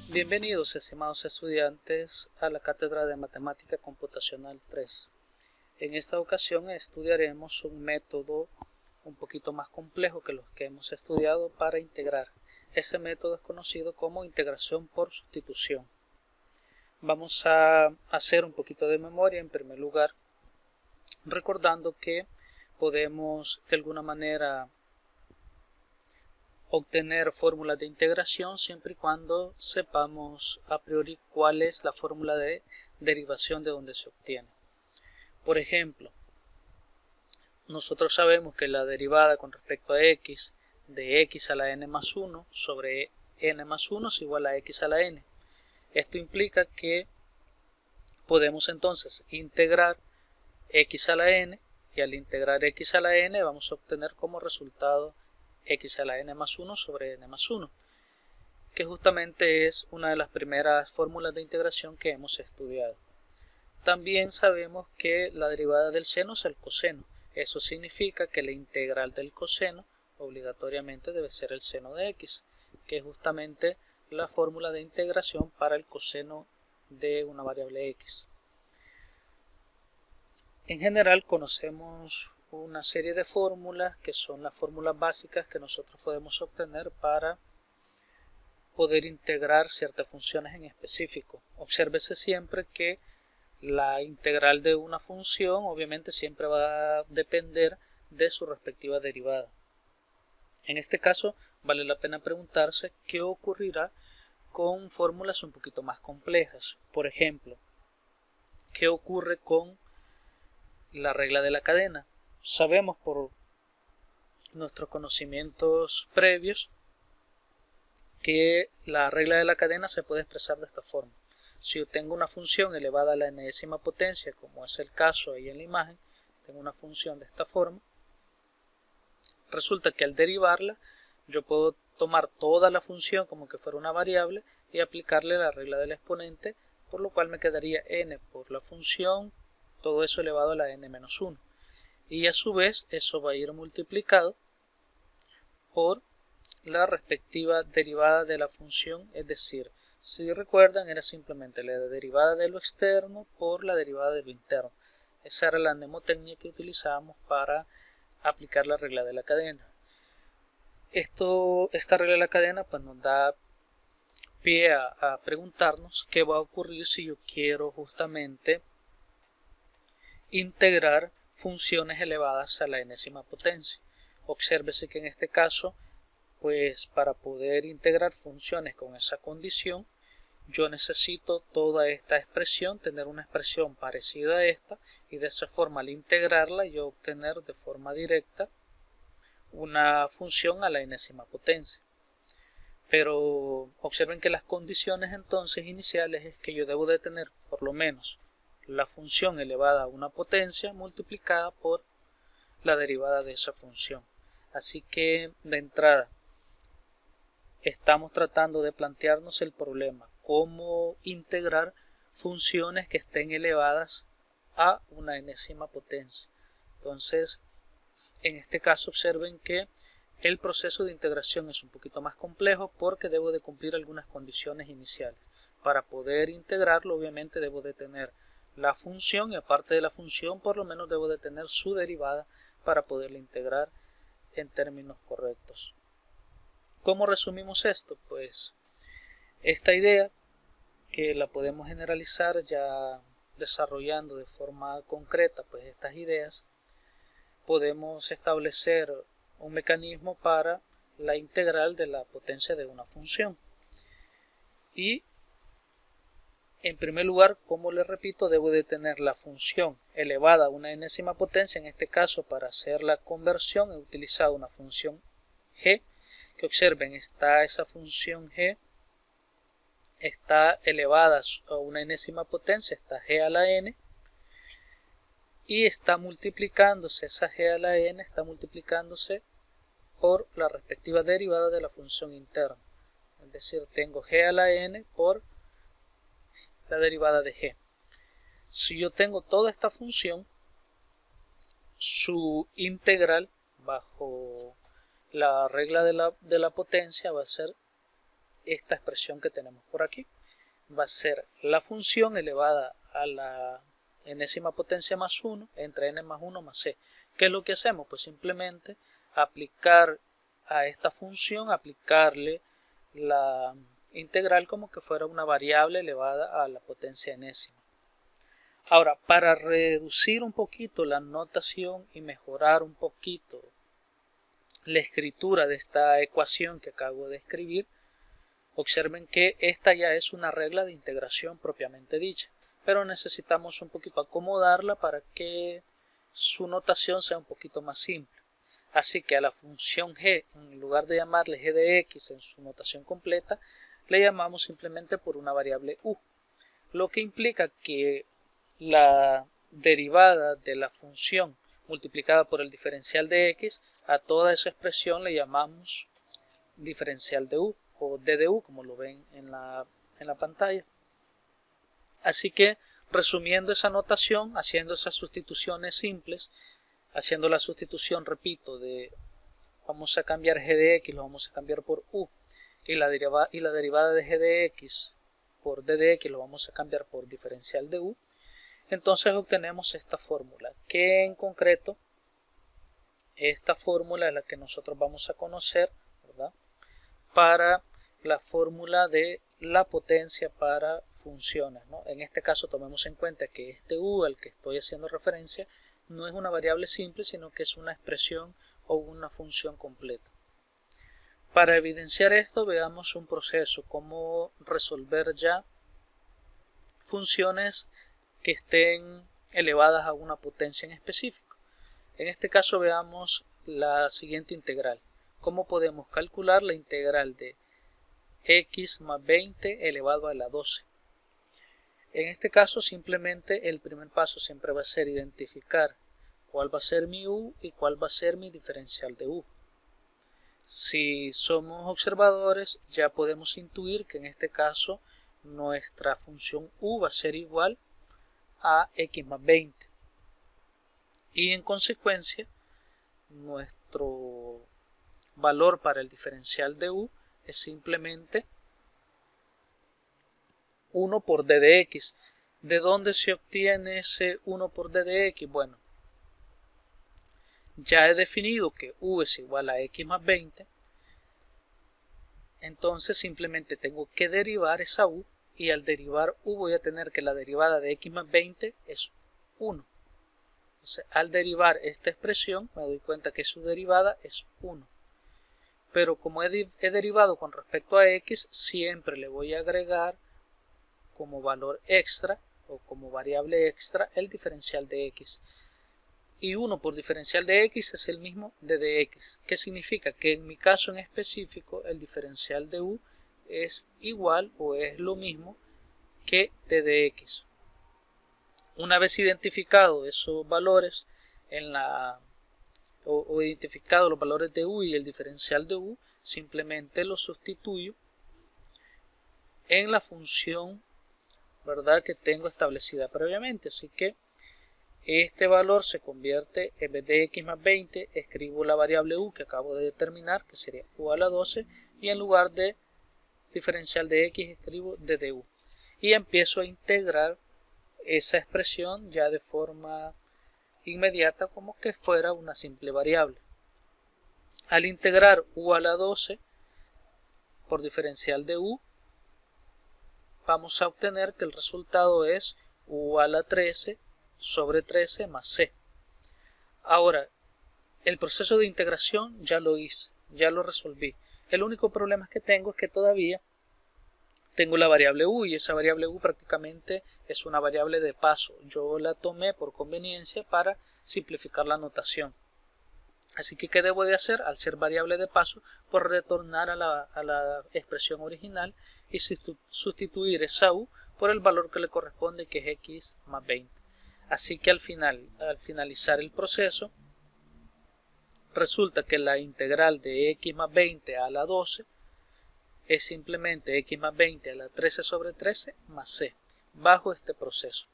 Bienvenidos, estimados estudiantes, a la Cátedra de Matemática Computacional 3. En esta ocasión estudiaremos un método un poquito más complejo que los que hemos estudiado para integrar. Ese método es conocido como integración por sustitución. Vamos a hacer un poquito de memoria en primer lugar, recordando que podemos de alguna manera obtener fórmulas de integración siempre y cuando sepamos a priori cuál es la fórmula de derivación de donde se obtiene. Por ejemplo, nosotros sabemos que la derivada con respecto a x de x a la n más 1 sobre n más 1 es igual a x a la n. Esto implica que podemos entonces integrar x a la n, y al integrar x a la n vamos a obtener como resultado x a la n más 1 sobre n más 1, que justamente es una de las primeras fórmulas de integración que hemos estudiado. También sabemos que la derivada del seno es el coseno. Eso significa que la integral del coseno obligatoriamente debe ser el seno de x, que es justamente la fórmula de integración para el coseno de una variable x. En general conocemos una serie de fórmulas que son las fórmulas básicas que nosotros podemos obtener para poder integrar ciertas funciones en específico. Obsérvese siempre que la integral de una función obviamente siempre va a depender de su respectiva derivada. En este caso vale la pena preguntarse qué ocurrirá con fórmulas un poquito más complejas. Por ejemplo, ¿qué ocurre con la regla de la cadena? Sabemos por nuestros conocimientos previos que la regla de la cadena se puede expresar de esta forma. Si yo tengo una función elevada a la enésima potencia, como es el caso ahí en la imagen, tengo una función de esta forma, resulta que al derivarla yo puedo tomar toda la función como que fuera una variable y aplicarle la regla del exponente, por lo cual me quedaría n por la función, todo eso elevado a la n-1. Y a su vez eso va a ir multiplicado por la respectiva derivada de la función, es decir, si recuerdan era simplemente la derivada de lo externo por la derivada de lo interno. Esa era la mnemotecnia que utilizábamos para aplicar la regla de la cadena. Esta regla de la cadena pues nos da pie a preguntarnos qué va a ocurrir si yo quiero justamente integrar funciones elevadas a la enésima potencia. Obsérvese que en este caso, pues para poder integrar funciones con esa condición, yo necesito toda esta expresión, tener una expresión parecida a esta, y de esa forma al integrarla yo obtener de forma directa una función a la enésima potencia. Pero observen que las condiciones entonces iniciales es que yo debo de tener por lo menos la función elevada a una potencia multiplicada por la derivada de esa función. Así que de entrada estamos tratando de plantearnos el problema, cómo integrar funciones que estén elevadas a una enésima potencia. Entonces, en este caso observen que el proceso de integración es un poquito más complejo porque debo de cumplir algunas condiciones iniciales. Para poder integrarlo, obviamente debo de tener la función, y aparte de la función, por lo menos debo de tener su derivada para poderla integrar en términos correctos. ¿Cómo resumimos esto? Pues esta idea, que la podemos generalizar ya desarrollando de forma concreta pues estas ideas, podemos establecer un mecanismo para la integral de la potencia de una función. Y en primer lugar, como les repito, debo de tener la función elevada a una enésima potencia. En este caso, para hacer la conversión he utilizado una función g, que observen, está esa función g, está elevada a una enésima potencia, está g a la n, y está multiplicándose, esa g a la n está multiplicándose por la respectiva derivada de la función interna. Es decir, tengo g a la n por la derivada de g. Si yo tengo toda esta función, su integral bajo la regla de la potencia va a ser esta expresión que tenemos por aquí. Va a ser la función elevada a la enésima potencia más 1 entre n más 1 más c. ¿Qué es lo que hacemos? Pues simplemente aplicar a esta función, aplicarle la integral como que fuera una variable elevada a la potencia enésima. Ahora, para reducir un poquito la notación y mejorar un poquito la escritura de esta ecuación que acabo de escribir, observen que esta ya es una regla de integración propiamente dicha, pero necesitamos un poquito acomodarla para que su notación sea un poquito más simple. Así que a la función g, en lugar de llamarle g de x en su notación completa, le llamamos simplemente por una variable u, lo que implica que la derivada de la función multiplicada por el diferencial de x, a toda esa expresión le llamamos diferencial de u o d de u, como lo ven en la pantalla. Así que, resumiendo esa notación, haciendo esas sustituciones simples, haciendo la sustitución, repito, vamos a cambiar g de x, lo vamos a cambiar por u, y la derivada de g de x por d de x lo vamos a cambiar por diferencial de u, entonces obtenemos esta fórmula, que en concreto, esta fórmula es la que nosotros vamos a conocer, ¿verdad?, para la fórmula de la potencia para funciones, ¿no? En este caso tomemos en cuenta que este u al que estoy haciendo referencia no es una variable simple, sino que es una expresión o una función completa. Para evidenciar esto, veamos un proceso, cómo resolver ya funciones que estén elevadas a una potencia en específico. En este caso veamos la siguiente integral. ¿Cómo podemos calcular la integral de x más 20 elevado a la 12? En este caso simplemente el primer paso siempre va a ser identificar cuál va a ser mi u y cuál va a ser mi diferencial de u. Si somos observadores ya podemos intuir que en este caso nuestra función u va a ser igual a x más 20 y en consecuencia nuestro valor para el diferencial de u es simplemente 1 por d de x. ¿De dónde se obtiene ese 1 por d de x? Bueno, ya he definido que u es igual a x más 20, entonces simplemente tengo que derivar esa u, y al derivar u voy a tener que la derivada de x más 20 es 1. Entonces, al derivar esta expresión me doy cuenta que su derivada es 1. Pero como he derivado con respecto a x, siempre le voy a agregar como valor extra o como variable extra el diferencial de x. Y 1 por diferencial de x es el mismo de dx, que significa que en mi caso en específico el diferencial de u es igual o es lo mismo que d de x. Una vez identificado esos valores o identificado los valores de u y el diferencial de u, simplemente los sustituyo en la función, ¿verdad?, que tengo establecida previamente. Así que este valor se convierte, en vez de x más 20, escribo la variable u que acabo de determinar, que sería u a la 12, y en lugar de diferencial de x escribo d de u. Y empiezo a integrar esa expresión ya de forma inmediata como que fuera una simple variable. Al integrar u a la 12 por diferencial de u, vamos a obtener que el resultado es u a la 13 sobre 13 más c. Ahora, el proceso de integración ya lo hice, ya lo resolví. El único problema que tengo es que todavía tengo la variable u, y esa variable u prácticamente es una variable de paso. Yo la tomé por conveniencia para simplificar la notación. Así que, ¿qué debo de hacer? Al ser variable de paso, por retornar a la expresión original y sustituir esa u por el valor que le corresponde, que es x más 20. Así que al finalizar el proceso, resulta que la integral de x más 20 a la 12 es simplemente x más 20 a la 13 sobre 13 más c, bajo este proceso.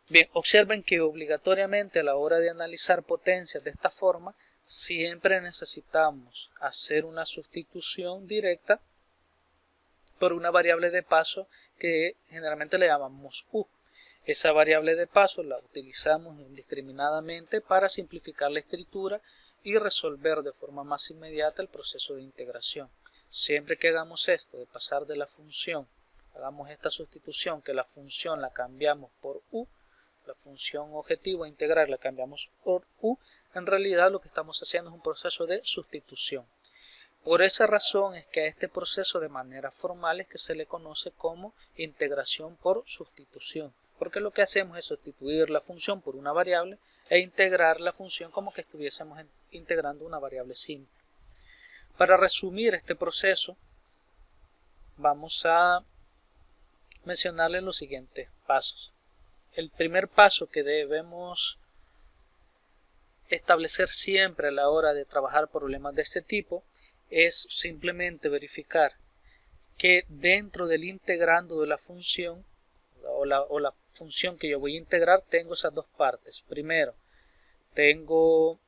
Bien, observen que obligatoriamente a la hora de analizar potencias de esta forma, siempre necesitamos hacer una sustitución directa por una variable de paso que generalmente le llamamos u. Esa variable de paso la utilizamos indiscriminadamente para simplificar la escritura y resolver de forma más inmediata el proceso de integración. Siempre que hagamos esto, de pasar de la función, hagamos esta sustitución, que la función la cambiamos por u, la función objetivo a integrar la cambiamos por u, en realidad lo que estamos haciendo es un proceso de sustitución. Por esa razón es que a este proceso de manera formal es que se le conoce como integración por sustitución, porque lo que hacemos es sustituir la función por una variable e integrar la función como que estuviésemos integrando una variable simple. Para resumir este proceso, vamos a mencionarle los siguientes pasos. El primer paso que debemos establecer siempre a la hora de trabajar problemas de este tipo es simplemente verificar que dentro del integrando de la función o la función que yo voy a integrar tengo esas dos partes. Primero, tengo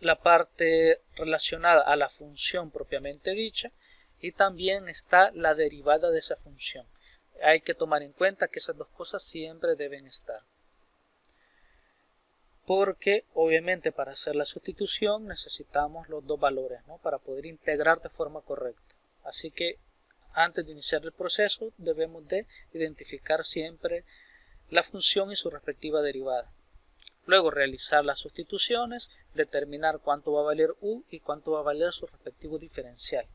la parte relacionada a la función propiamente dicha y también está la derivada de esa función. Hay que tomar en cuenta que esas dos cosas siempre deben estar, porque obviamente para hacer la sustitución necesitamos los dos valores, ¿no?, para poder integrar de forma correcta. Así que antes de iniciar el proceso debemos de identificar siempre la función y su respectiva derivada. Luego realizar las sustituciones, determinar cuánto va a valer u y cuánto va a valer su respectivo diferencial.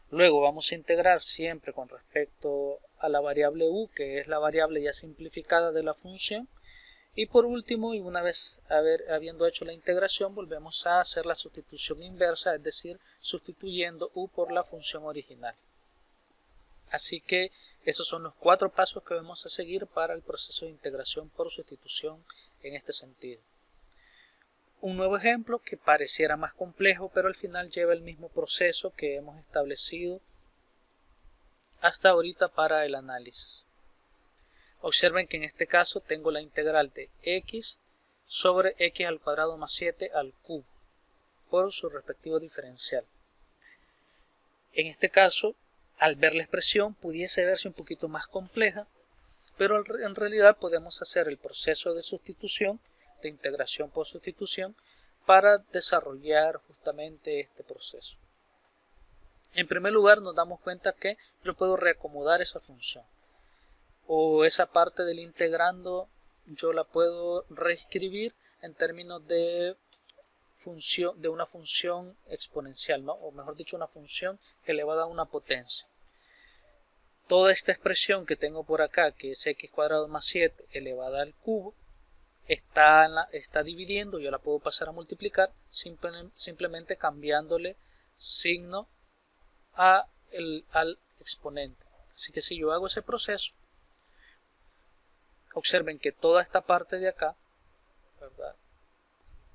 Luego vamos a integrar siempre con respecto a la variable u, que es la variable ya simplificada de la función. Y por último, y una vez habiendo hecho la integración, volvemos a hacer la sustitución inversa, es decir, sustituyendo u por la función original. Así que esos son los 4 pasos que vamos a seguir para el proceso de integración por sustitución en este sentido. Un nuevo ejemplo que pareciera más complejo, pero al final lleva el mismo proceso que hemos establecido hasta ahorita para el análisis. Observen que en este caso tengo la integral de x sobre x al cuadrado más 7 al cubo por su respectivo diferencial. En este caso, al ver la expresión, pudiese verse un poquito más compleja, pero en realidad podemos hacer el proceso de sustitución, de integración por sustitución, para desarrollar justamente este proceso. En primer lugar, nos damos cuenta que yo puedo reacomodar esa función, o esa parte del integrando yo la puedo reescribir en términos de una función exponencial, ¿no?, o mejor dicho, una función elevada a una potencia. Toda esta expresión que tengo por acá, que es x cuadrado más 7 elevada al cubo, está dividiendo, yo la puedo pasar a multiplicar simplemente cambiándole signo al exponente. Así que si yo hago ese proceso, observen que toda esta parte de acá, ¿verdad?,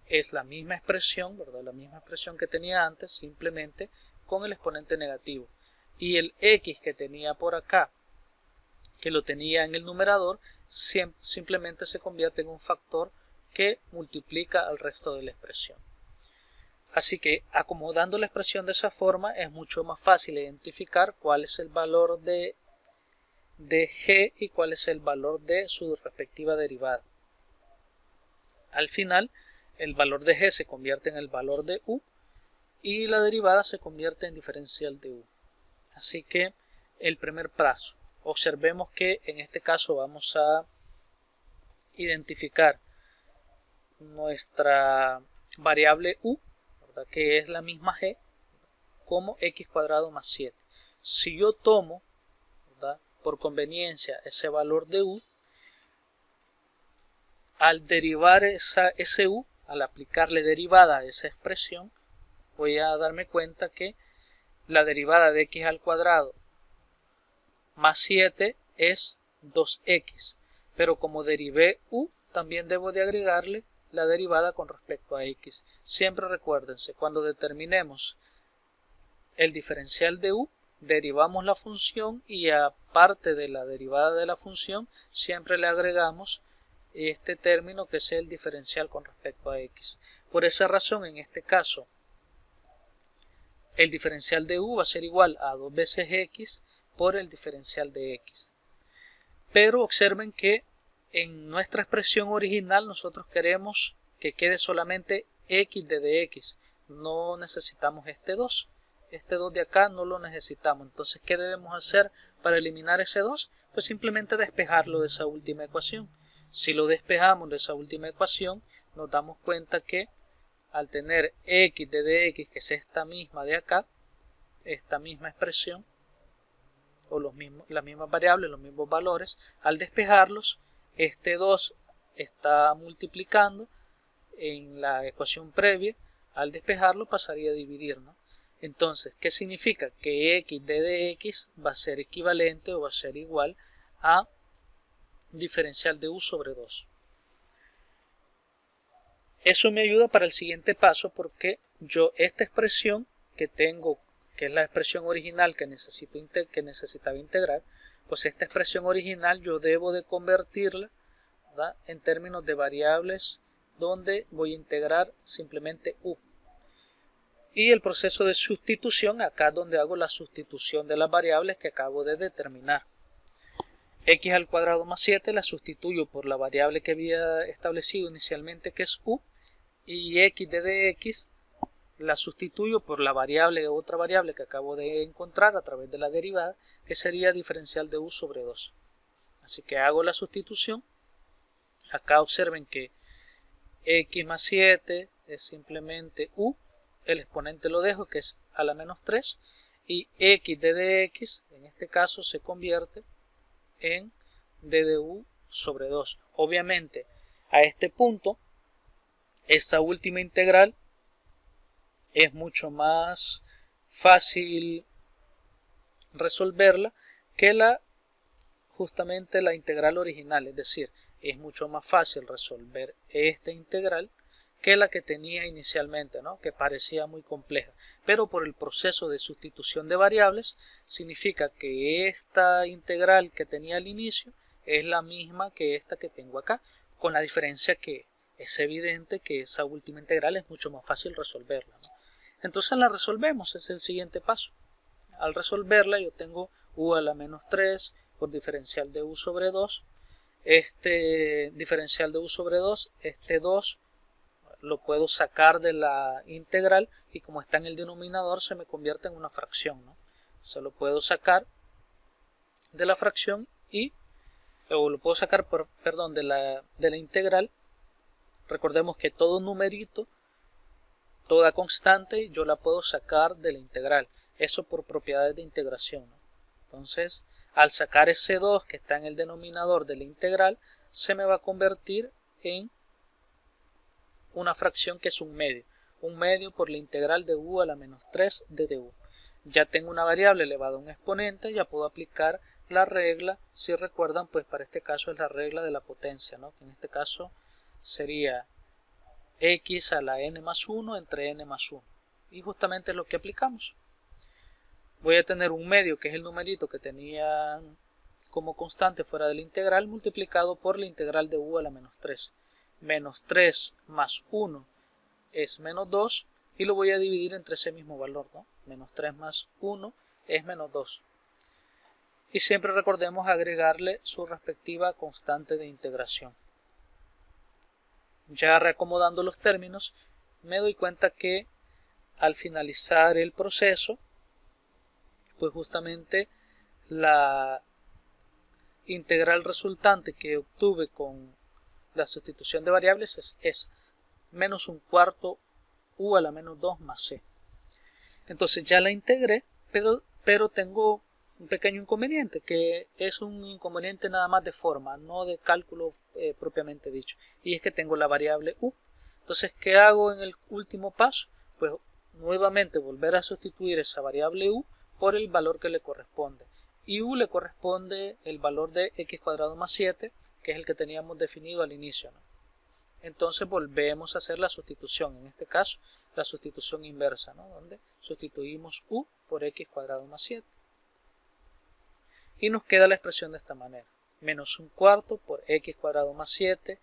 es la misma expresión, ¿verdad?, la misma expresión que tenía antes, simplemente con el exponente negativo. Y el x que tenía por acá, que lo tenía en el numerador, simplemente se convierte en un factor que multiplica al resto de la expresión. Así que acomodando la expresión de esa forma es mucho más fácil identificar cuál es el valor de g y cuál es el valor de su respectiva derivada. Al final, el valor de g se convierte en el valor de u y la derivada se convierte en diferencial de u. Así que el primer paso, observemos que en este caso vamos a identificar nuestra variable u, ¿verdad?, que es la misma g, como x cuadrado más 7. Si yo tomo, ¿verdad?, por conveniencia ese valor de u, al derivar ese u, al aplicarle derivada a esa expresión, voy a darme cuenta que la derivada de x al cuadrado más 7 es 2x, pero como derivé u, también debo de agregarle la derivada con respecto a x. Siempre recuérdense, cuando determinemos el diferencial de u, derivamos la función y aparte de la derivada de la función, siempre le agregamos este término que es el diferencial con respecto a x. Por esa razón, en este caso, el diferencial de u va a ser igual a 2 veces x por el diferencial de x. Pero observen que en nuestra expresión original nosotros queremos que quede solamente x de dx. No necesitamos este 2. Este 2 de acá no lo necesitamos. Entonces, ¿qué debemos hacer para eliminar ese 2? Pues simplemente despejarlo de esa última ecuación. Si lo despejamos de esa última ecuación, nos damos cuenta que al tener x de dx, que es esta misma de acá, esta misma expresión, o las mismas variables, los mismos valores, al despejarlos, este 2 está multiplicando en la ecuación previa, al despejarlo pasaría a dividir, ¿no? Entonces, ¿qué significa? Que x de dx va a ser equivalente o va a ser igual a diferencial de u sobre 2. Eso me ayuda para el siguiente paso porque yo esta expresión que tengo, que es la expresión original que necesitaba integrar, pues esta expresión original yo debo de convertirla, ¿verdad?, en términos de variables donde voy a integrar simplemente u. Y el proceso de sustitución, acá es donde hago la sustitución de las variables que acabo de determinar. X al cuadrado más 7 la sustituyo por la variable que había establecido inicialmente, que es u, y x de dx la sustituyo por la variable, otra variable que acabo de encontrar a través de la derivada, que sería diferencial de u sobre 2. Así que hago la sustitución. Acá observen que x más 7 es simplemente u, el exponente lo dejo, que es a la menos 3, y x de dx en este caso se convierte en d de u sobre 2. Obviamente a este punto esta última integral es mucho más fácil resolverla que justamente la integral original, es decir, es mucho más fácil resolver esta integral que la que tenía inicialmente, ¿no?, que parecía muy compleja. Pero por el proceso de sustitución de variables significa que esta integral que tenía al inicio es la misma que esta que tengo acá, con la diferencia que es evidente que esa última integral es mucho más fácil resolverla, ¿no? Entonces la resolvemos, es el siguiente paso. Al resolverla yo tengo u a la menos 3 por diferencial de u sobre 2. Este diferencial de u sobre 2, este 2 lo puedo sacar de la integral y como está en el denominador se me convierte en una fracción, ¿no? Se lo puedo sacar de la fracción o lo puedo sacar de la integral. Recordemos que todo numerito, toda constante, yo la puedo sacar de la integral. Eso por propiedades de integración, ¿no? Entonces, al sacar ese 2 que está en el denominador de la integral, se me va a convertir en una fracción que es un medio por la integral de u a la menos 3 de du. Ya tengo una variable elevada a un exponente, ya puedo aplicar la regla. Si recuerdan, pues para este caso es la regla de la potencia, ¿no?, que en este caso sería x a la n más 1 entre n más 1, y justamente es lo que aplicamos. Voy a tener un medio, que es el numerito que tenía como constante fuera de la integral, multiplicado por la integral de u a la menos 3. Menos 3 más 1 es menos 2, y lo voy a dividir entre ese mismo valor, ¿no? Menos 3 más 1 es menos 2. Y siempre recordemos agregarle su respectiva constante de integración. Ya reacomodando los términos, me doy cuenta que al finalizar el proceso, pues justamente la integral resultante que obtuve con la sustitución de variables es menos un cuarto u a la menos 2 más c. Entonces ya la integré, pero tengo un pequeño inconveniente, que es un inconveniente nada más de forma, no de cálculo propiamente dicho, y es que tengo la variable u. Entonces, ¿qué hago en el último paso? Pues nuevamente volver a sustituir esa variable u por el valor que le corresponde, y u le corresponde el valor de x cuadrado más 7, que es el que teníamos definido al inicio, ¿no? Entonces volvemos a hacer la sustitución, en este caso la sustitución inversa, ¿no?, donde sustituimos u por x cuadrado más 7. Y nos queda la expresión de esta manera: menos un cuarto por x cuadrado más 7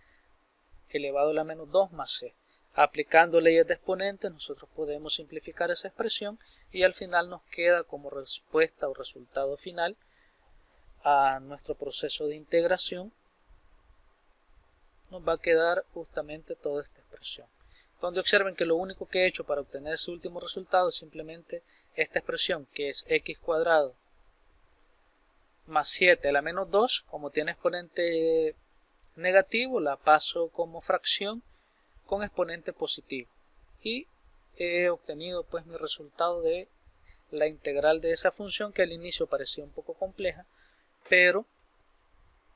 elevado a la menos 2 más c. Aplicando leyes de exponentes nosotros podemos simplificar esa expresión y al final nos queda como respuesta o resultado final a nuestro proceso de integración, nos va a quedar justamente toda esta expresión. Donde observen que lo único que he hecho para obtener ese último resultado es simplemente esta expresión, que es x cuadrado más 7 a la menos 2, como tiene exponente negativo, la paso como fracción con exponente positivo y he obtenido pues mi resultado de la integral de esa función, que al inicio parecía un poco compleja, pero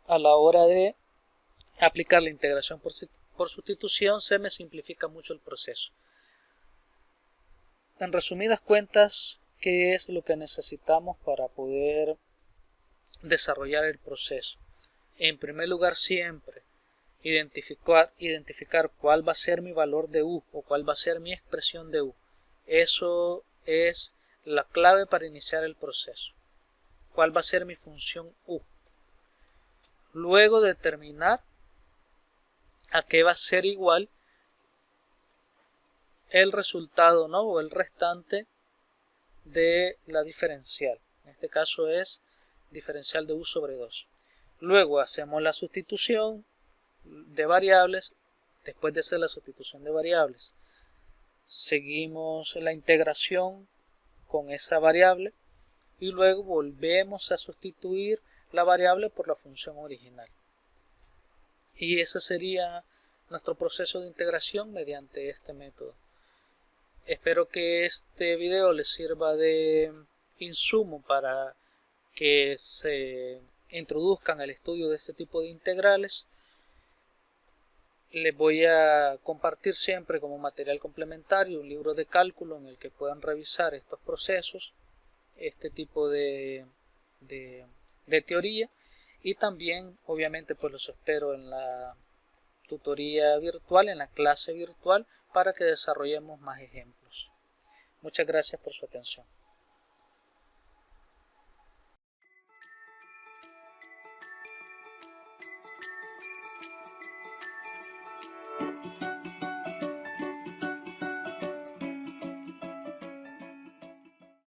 a la hora de aplicar la integración por sustitución se me simplifica mucho el proceso. En resumidas cuentas, ¿qué es lo que necesitamos para poder desarrollar el proceso? En primer lugar, siempre identificar cuál va a ser mi valor de u o cuál va a ser mi expresión de u. Eso es la clave para iniciar el proceso. ¿Cuál va a ser mi función u? Luego determinar a qué va a ser igual el resultado, ¿no? O el restante de la diferencial. En este caso es diferencial de u sobre 2. Luego hacemos la sustitución de variables. Después de hacer la sustitución de variables, seguimos la integración con esa variable y luego volvemos a sustituir la variable por la función original. Y ese sería nuestro proceso de integración mediante este método. Espero que este video les sirva de insumo para que se introduzcan al estudio de este tipo de integrales. Les voy a compartir siempre como material complementario un libro de cálculo en el que puedan revisar estos procesos, este tipo de teoría, y también obviamente pues los espero en la tutoría virtual, en la clase virtual, para que desarrollemos más ejemplos. Muchas gracias por su atención.